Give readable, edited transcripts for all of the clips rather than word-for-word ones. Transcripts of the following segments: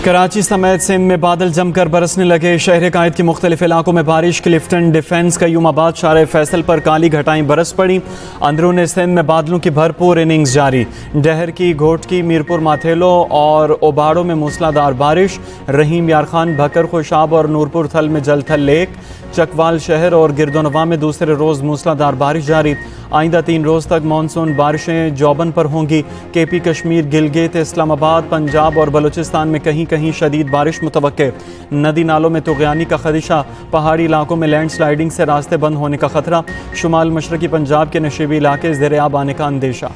कराची समेत सिंध में बादल जमकर बरसने लगे। शहर कायद के मुख्तलिफ इलाकों में बारिश। क्लिफ्टन डिफेंस कयूमाबाद शारे फैसल पर काली घटाएं बरस पड़ी। अंदरून सिंध में बादलों की भरपूर इनिंग्स जारी। डहर की, घोटकी, मीरपुर माथेलो और ओबाड़ो में मूसलाधार बारिश। रहीम यार खान, भकर, खुशाब और नूरपुर थल में जलथल लेक। चकवाल शहर और गिरदोनवा में दूसरे रोज़ मूसलाधार बारिश जारी। आइंदा 3 रोज़ तक मानसून बारिशें जौबन पर होंगी। केपी, कश्मीर, गिलगित, इस्लामाबाद, पंजाब और बलूचिस्तान में कहीं कहीं शदीद बारिश मुतवक्के। नदी नालों में तुग़यानी का खदशा। पहाड़ी इलाकों में लैंड स्लाइडिंग से रास्ते बंद होने का खतरा। शुमाल मशरक़ी पंजाब के नशीबी इलाके ज़ेर-ए-आब आने का अंदेशा।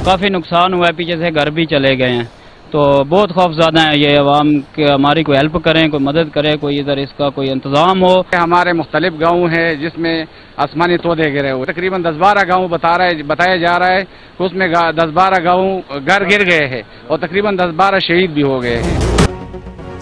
काफ़ी नुकसान हुआ है, पीछे से घर भी चले गए हैं, तो बहुत खौफज़दा है ये अवाम के हमारी कोई हेल्प करें, कोई मदद करे, कोई इधर इसका कोई इंतज़ाम हो। हमारे मुख्तलिफ गाँव हैं जिसमें आसमानी तोदे गिरे हुए, तकरीबन 10-12 गाँव बताया जा रहा है कि उसमें 10-12 गाँव घर गिर गए हैं और तकरीबन 10-12 शहीद भी हो गए हैं।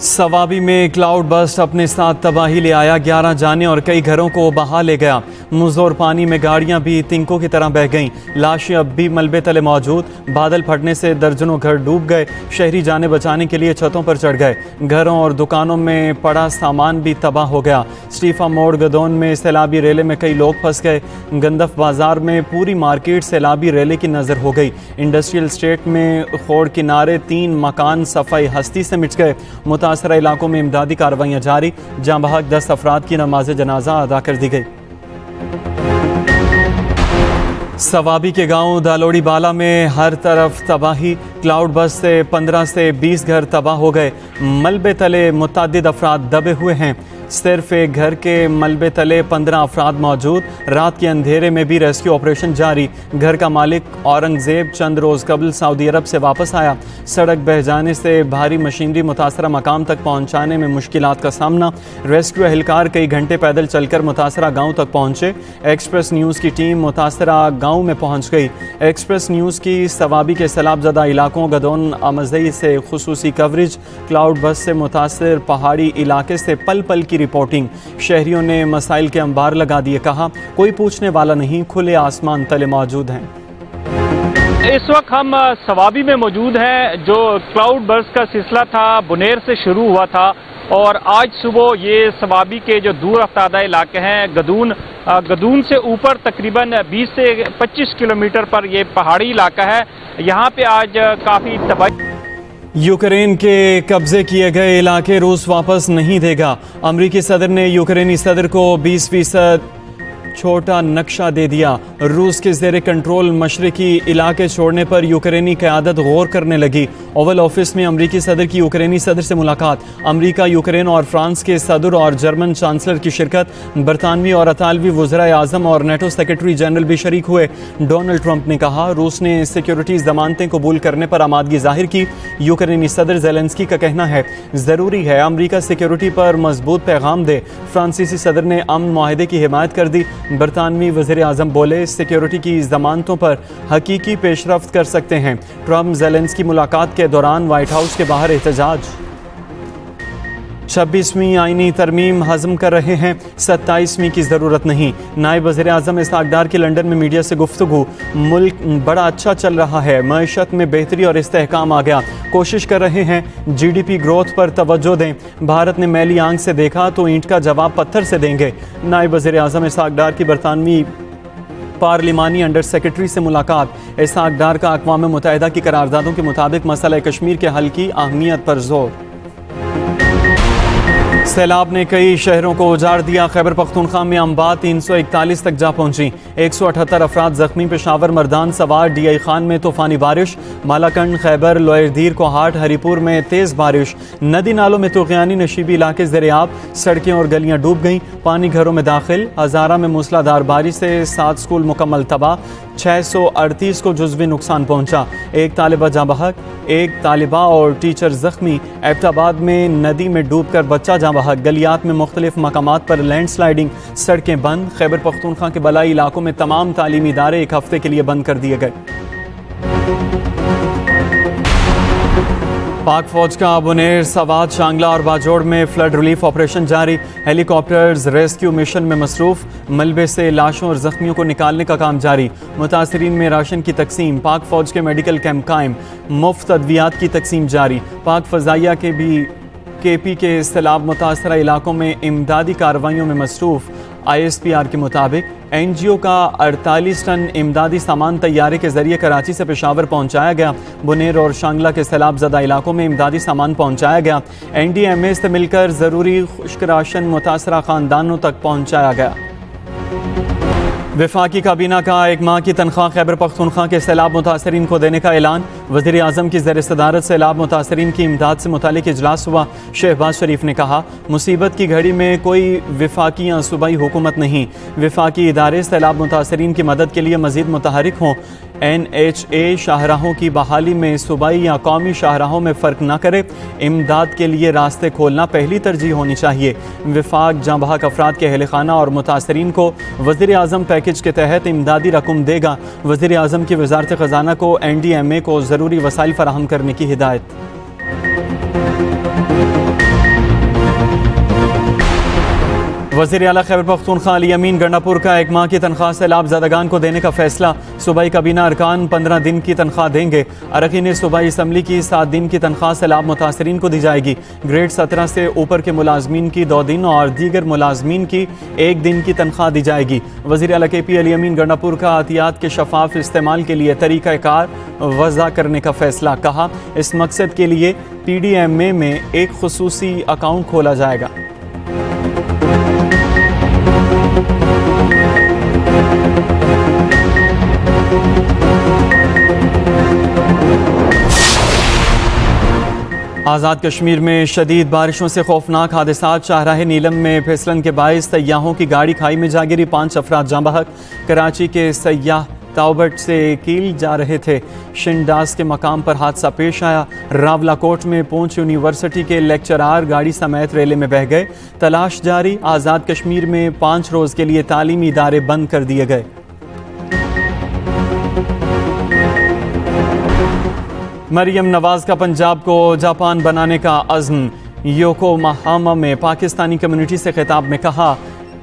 सवाबी में क्लाउड बस्ट अपने साथ तबाही ले आया। 11 जाने और कई घरों को बहा ले गया। मुज़ोर पानी में गाड़ियां भी तिनकों की तरह बह गईं। लाशें अब भी मलबे तले मौजूद। बादल फटने से दर्जनों घर डूब गए। शहरी जाने बचाने के लिए छतों पर चढ़ गए। घरों और दुकानों में पड़ा सामान भी तबाह हो गया। स्टीफा मोड़ गदौन में सैलाबी रेले में कई लोग फंस गए। गंदफ बाजार में पूरी मार्केट सैलाबी रेले की नज़र हो गई। इंडस्ट्रियल स्टेट में खोड़ किनारे 3 मकान सफाई हस्ती से मिट गए। मुतासरा इलाकों में इमदादी कार्रवाइयाँ जारी। जहाँ बहक 10 अफराद की नमाज जनाजा अदा कर दी गई। सवाबी के गांव दालोड़ी बाला में हर तरफ तबाही। क्लाउड बस्ट से 15 से 20 घर तबाह हो गए। मलबे तले मुतअद्दिद अफराद दबे हुए हैं। सिर्फ एक घर के मलबे तले 15 अफराद मौजूद। रात के अंधेरे में भी रेस्क्यू ऑपरेशन जारी। घर का मालिक औरंगजेब चंद रोज़ कबल सऊदी अरब से वापस आया। सड़क बह जाने से भारी मशीनरी मुतासरा मकाम तक पहुंचाने में मुश्किलात का सामना। रेस्क्यू एहलकार कई घंटे पैदल चलकर मुतासरा गांव तक पहुंचे। एक्सप्रेस न्यूज़ की टीम मुतासरा गांव में पहुंच गई। एक्सप्रेस न्यूज़ की सवाबी के सैलाबज़दा इलाकों गदौन अमजई से खुसूसी कवरेज। क्लाउड बस्ट से मुतासर पहाड़ी इलाके से पल पल की रिपोर्टिंग। शहरियों ने मसाइल के अंबार लगा दिए। कहा कोई पूछने वाला नहीं, खुले आसमान तले मौजूद हैं। इस वक्त हम सवाबी में मौजूद हैं। जो क्लाउड बर्स्ट का सिलसिला था बुनेर से शुरू हुआ था और आज सुबह ये सवाबी के जो दूर अफ्तादा इलाके हैं गदून से ऊपर तकरीबन 20 से 25 किलोमीटर पर ये पहाड़ी इलाका है। यहाँ पे आज काफ़ी तबाही। यूक्रेन के कब्जे किए गए इलाके रूस वापस नहीं देगा। अमरीकी सदर ने यूक्रेनी सदर को 20% छोटा नक्शा दे दिया। रूस के ज़ेरे कंट्रोल मशरकी इलाके छोड़ने पर यूक्रेनी क़यादत गौर करने लगी। ओवल ऑफिस में अमरीकी सदर की यूक्रेनी सदर से मुलाकात। अमरीका, यूक्रेन और फ्रांस के सदर और जर्मन चांसलर की शिरकत। बरतानवी और अतालवी वज़राए आज़म और नेटो सेक्रेटरी जनरल भी शरीक हुए। डोनाल्ड ट्रंप ने कहा रूस ने सिक्योरिटी ज़मानतें कबूल करने पर आमादगी जाहिर की। यूक्रेनी सदर ज़ेलेंस्की का कहना है ज़रूरी है अमरीका सिक्योरिटी पर मजबूत पैगाम दे। फ्रांसीसी सदर ने अमन मुआहदे की हिमायत कर दी। बरतानवी वज़ीर आज़म बोले सिक्योरिटी की ज़मानतों पर हकीकी पेशरफ्त कर सकते हैं। ट्रंप ज़ेलेंस्की मुलाकात के दौरान व्हाइट हाउस के बाहर एहतजाज। 26वीं आईनी तरमीम हज़म कर रहे हैं, 27वीं की ज़रूरत नहीं। नायब वज़ीर आज़म इसहाक़ डार की लंदन में मीडिया से गुफ्तगू। मुल्क बड़ा अच्छा चल रहा है, मईशत में बेहतरी और इस्तेहकाम आ गया। कोशिश कर रहे हैं GDP ग्रोथ पर तवज्जो दें। भारत ने मैली आंख से देखा तो ईंट का जवाब पत्थर से देंगे। नायब वज़ीर आज़म इसहाक़ डार की बरतानवी पार्लिमानी अंडर सेक्रेटरी से मुलाकात। इसहाक़ डार का अक़वाम मुत्तहिदा की करारदादों के मुताबिक मसला कश्मीर के हल की अहमियत पर जोर। सैलाब ने कई शहरों को उजाड़ दिया। खैबर पख्तूनख्वा में अम्बा 341 तक जा पहुंची। 178 अफराद जख्मी। पेशावर, मर्दान सवार, DI खान में तूफानी बारिश। मालाकंड, खैबर, लोयरदीर, कोहाट, हरीपुर में तेज़ बारिश। नदी नालों में तुग़यानी, नशीबी इलाके ज़ेर-ए-आब। सड़कें और गलियां डूब गईं। पानी घरों में दाखिल। हज़ारा में मूसलाधार बारिश से 7 स्कूल मुकम्मल तबाह। 638 को जुज़वी नुकसान पहुंचा। एक तालिबा जाँ बहक, एक तालिबा और टीचर जख्मी। एबटाबाद में नदी में डूब कर बच्चा जाँ बहक। गलियात में मुख्तलिफ मकामात पर लैंड स्लाइडिंग। सड़कें बंद। खैबर पख्तूनख्वा के बलाई इलाकों में तमाम तालीमी इदारे 1 हफ्ते के लिए बंद कर दिए गए। पाक फौज का बुनेर, सवात, शांगला और बाजोड़ में फ्लड रिलीफ ऑपरेशन जारी। हेलीकॉप्टर्स रेस्क्यू मिशन में मसरूफ। मलबे से लाशों और जख्मियों को निकालने का काम जारी। मुतासरीन में राशन की तकसीम। पाक फौज के मेडिकल कैंप कायम। मुफ्त अद्वियात की तकसीम जारी। पाक फजाइया के भी KP के सैलाब मुतासरा इलाकों में इमदादी कार्रवाइयों में मसरूफ। ISPR के मुताबिक NGO का 48 टन इमदादी सामान तैयारे के जरिए कराची से पेशावर पहुंचाया गया। बुनेर और शांगला के सैलाब ज़दा इलाकों में इमदादी सामान पहुंचाया गया। NDMA से मिलकर ज़रूरी खुश्क राशन मुतासरा ख़ानदानों तक पहुंचाया गया। वफाकी काबीना का 1 माह की तनख्वाह खैबर पख्तूनख्वा के सैलाब मुतासरीन को देने का ऐलान। वज़ीर आज़म की ज़ेर सदारत सैलाब मुतासरीन की इमदाद से मुतालिक इजलास हुआ। शहबाज शरीफ ने कहा, मुसीबत की घड़ी में कोई वफाकी या सूबाई हुकूमत नहीं, वफाकी इदारे सैलाब मुतासरीन की मदद के लिए मज़ीद मुतहरिक हों। NHA शाहराहों की बहाली में सूबाई या कौमी शाहराहों में फ़र्क न करे। इमदाद के लिए रास्ते खोलना पहली तरजीह होनी चाहिए। वफाक जाँ बहक अफराद के अहल खाना और मुतासरीन को वज़ीर आज़म पैकेज के तहत इमदादी रकम देगा। वज़ीर आज़म की वज़ारत ख़ज़ाना को NDMA को ज़रूरी वसाइल फराहम करने की हिदायत। वज़ीर आला खैबर पख्तूनख्वा अली अमीन गंडापुर का 1 माह की तनख्वाह सैलाब ज़दागान को देने का फैसला। सूबाई काबीना अरकान 15 दिन की तनख्वाह देंगे। अरकान सूबाई असम्बली की 7 दिन की तनख्वाह सैलाब मुतासरीन को दी जाएगी। ग्रेड 17 से ऊपर के मुलाजमीन की 2 दिन और दीगर मुलाजमीन की 1 दिन की तनख्वाह दी जाएगी। वज़ीर आला KP अली अमीन गंडापुर का अतियात के शफाफ इस्तेमाल के लिए तरीक़ाकार वज़ा करने का फैसला। कहा, इस मकसद के लिए PDMA में एक खुसूसी अकाउंट खोला जाएगा। आज़ाद कश्मीर में शदीद बारिशों से खौफनाक हादसात। शाहराह नीलम में फिसलन के बाइस सयाहों की गाड़ी खाई में जा गिरी। 5 अफराद जाँ बहक। कराची के सयाह ताउबट से कील जा रहे थे। शिंडास के मकाम पर हादसा पेश आया। रावलाकोट में पूंछ यूनिवर्सिटी के लेक्चरार गाड़ी समेत रेले में बह गए। तलाश जारी। आज़ाद कश्मीर में 5 रोज़ के लिए तालीमी इदारे बंद कर दिए गए। मरियम नवाज का पंजाब को जापान बनाने का अज़्म। योकोहामा में पाकिस्तानी कम्युनिटी से खिताब में कहा,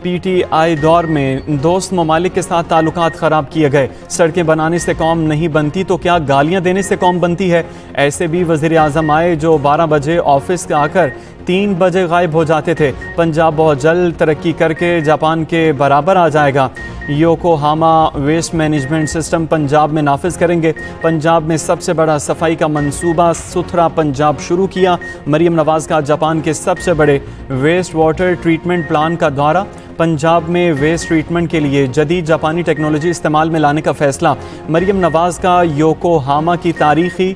PTI दौर में दोस्त ममालिक के साथ ताल्लुकात ख़राब किए गए। सड़कें बनाने से कौम नहीं बनती तो क्या गालियां देने से कौम बनती है। ऐसे भी वज़ीर आज़म आए जो 12 बजे ऑफिस से आकर 3 बजे गायब हो जाते थे। पंजाब बहुत जल्द तरक्की करके जापान के बराबर आ जाएगा। Yokohama waste management system Punjab में नाफिज करेंगे। पंजाब में सबसे बड़ा सफाई का मंसूबा सुथरा पंजाब शुरू किया। मरियम नवाज का जापान के सबसे बड़े वेस्ट वाटर ट्रीटमेंट प्लान का दौरा। पंजाब में वेस्ट ट्रीटमेंट के लिए जदीद जापानी टेक्नोलॉजी इस्तेमाल में लाने का फैसला। मरियम नवाज का योकोहामा की तारीखी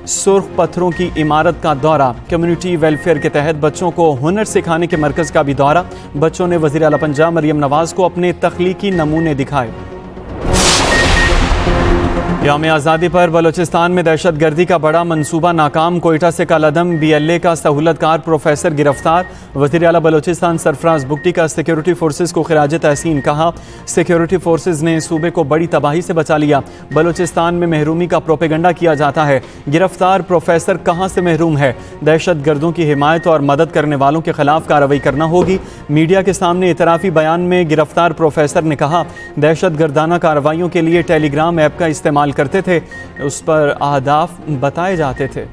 सुर्ख पत्थरों की इमारत का दौरा। कम्युनिटी वेलफेयर के तहत बच्चों को हुनर सिखाने के मरकज़ का भी दौरा। बच्चों ने वज़ीर आला पंजाब मरियम नवाज को अपने तख्लीकी नमूने दिखाए। यौम आज़ादी पर बलोचिस्तान में दहशत गर्दी का बड़ा मंसूबा नाकाम। कोयटा से कलअदम BLA का सहूलतकार प्रोफेसर गिरफ्तार। वज़ीर आला बलोचिस्तान सरफराज बुगटी का सिक्योरिटी फोर्सेस को खिराज तहसीन। कहा, सिक्योरिटी फोर्सेस ने सूबे को बड़ी तबाही से बचा लिया। बलोचिस्तान में महरूमी का प्रोपेगंडा किया जाता है। गिरफ्तार प्रोफेसर कहाँ से महरूम है। दहशत गर्दों की हिमायत और मदद करने वालों के खिलाफ कार्रवाई करना होगी। मीडिया के सामने इतराफ़ी बयान में गिरफ्तार प्रोफेसर ने कहा, दहशत गर्दाना कार्रवाइयों के लिए टेलीग्राम ऐप का इस्तेमाल करते थे, उस पर अहदाफ बताए जाते थे।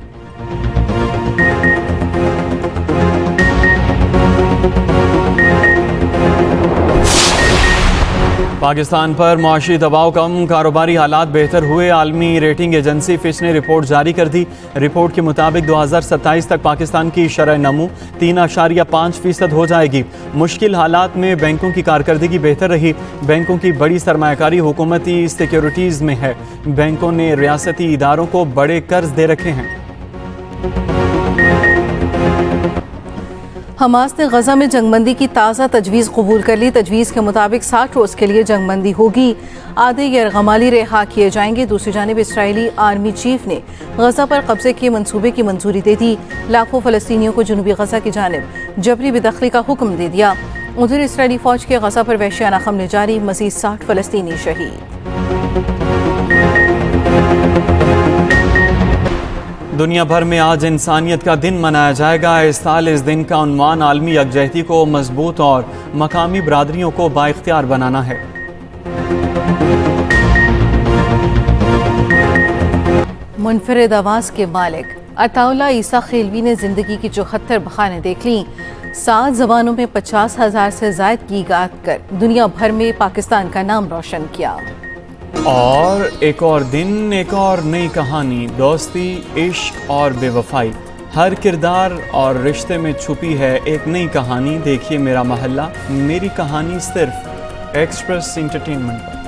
पाकिस्तान पर मुआशी दबाव कम, कारोबारी हालात बेहतर हुए। आलमी रेटिंग एजेंसी फिच ने रिपोर्ट जारी कर दी। रिपोर्ट के मुताबिक 2027 तक पाकिस्तान की शरह नमू 3.5% हो जाएगी। मुश्किल हालात में बैंकों की कारकर्दगी बेहतर रही। बैंकों की बड़ी सरमायाकारी हुकूमती सिक्योरिटीज़ में है। बैंकों ने रियासती इदारों को बड़े कर्ज दे रखे हैं। हमास ने गजा में जंगबंदी की ताज़ा तजवीज़ कबूल कर ली। तजवीज़ के मुताबिक 60 रोज़ के लिए जंगबंदी होगी। आधे यरगमाली रिहा किए जाएंगे। दूसरी जानिब इसराइली आर्मी चीफ ने गजा पर कब्जे के मंसूबे की मंजूरी दे दी। लाखों फ़लस्तीनियों को जनूबी गजा की जानिब जबरी बेदखली का हुक्म दे दिया। उधर इसराइली फ़ौज के गजा पर वहशियाना हमले जारी। मज़ीद 60 फ़लस्तीनी शहीद। दुनिया भर में आज इंसानियत का दिन मनाया जाएगा। इस साल इस दिन का उन्वान आलमी यकजहती को मजबूत और मकामी बरादरियों को बाइख्तियार बनाना है। मुनफरिद आवाज़ के मालिक अताउल्ला ईसा खिलवी ने जिंदगी की 74 बहाने देख ली। 7 ज़बानों में 50,000 से ज़ायद गीत कर दुनिया भर में पाकिस्तान का नाम रोशन किया। और एक और दिन, एक और नई कहानी, दोस्ती, इश्क और बेवफाई, हर किरदार और रिश्ते में छुपी है एक नई कहानी। देखिए मेरा मोहल्ला मेरी कहानी सिर्फ एक्सप्रेस एंटरटेनमेंट पर।